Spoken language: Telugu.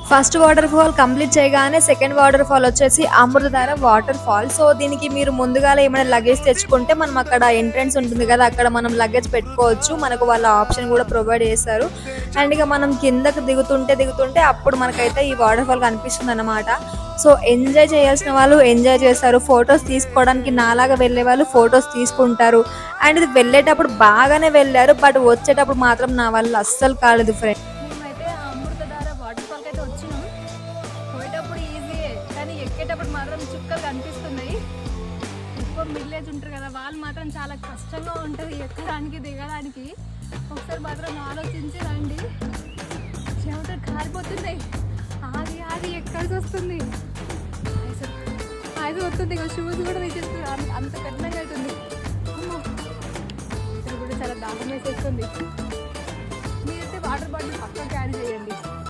ఫస్ట్ వాటర్ ఫాల్ కంప్లీట్ చేయగానే సెకండ్ వాటర్ ఫాల్ వచ్చేసి అమృతధార వాటర్ ఫాల్. సో దీనికి మీరు ముందుగాల ఏమైనా లగేజ్ తెచ్చుకుంటే మనం అక్కడ ఎంట్రన్స్ ఉంటుంది కదా, అక్కడ మనం లగేజ్ పెట్టుకోవచ్చు. మనకు వాళ్ళ ఆప్షన్ కూడా ప్రొవైడ్ చేస్తారు. అండ్ ఇక మనం కిందకు దిగుతుంటే అప్పుడు మనకైతే ఈ వాటర్ ఫాల్ కనిపిస్తుంది అన్నమాట. సో ఎంజాయ్ చేయాల్సిన వాళ్ళు ఎంజాయ్ చేస్తారు, ఫొటోస్ తీసుకోవడానికి నాలాగా వెళ్ళే వాళ్ళు ఫొటోస్ తీసుకుంటారు. అండ్ ఇది వెళ్ళేటప్పుడు బాగానే వెళ్ళారు, బట్ వచ్చేటప్పుడు మాత్రం నా వల్ల అస్సలు కాలేదు ఫ్రెండ్. మేమైతే అమృతధార వాటర్ ఫాల్కి అయితే వచ్చినాం. పోయేటప్పుడు ఈజీయే, కానీ ఎక్కేటప్పుడు మాత్రం చుక్కలు కనిపిస్తున్నాయి. ఎక్కువ మిడిల్ ఏజ్ ఉంటారు కదా, వాళ్ళు మాత్రం చాలా కష్టంగా ఉంటుంది ఎక్కడానికి దిగడానికి. ఒకసారి మాత్రం ఆలోచించి రండి, చెమటలు కారిపోతున్నాయి. ఆది ఎక్కాల్సి వస్తుంది, అది వస్తుంది. ఇక షూస్ కూడా తీసేస్తుంది, అంత కఠినంగా అవుతుంది. ఇక్కడ కూడా చాలా దాహం వేసేస్తుంది. మీరైతే వాటర్ బాటిల్ పక్కా క్యారీ చేయండి.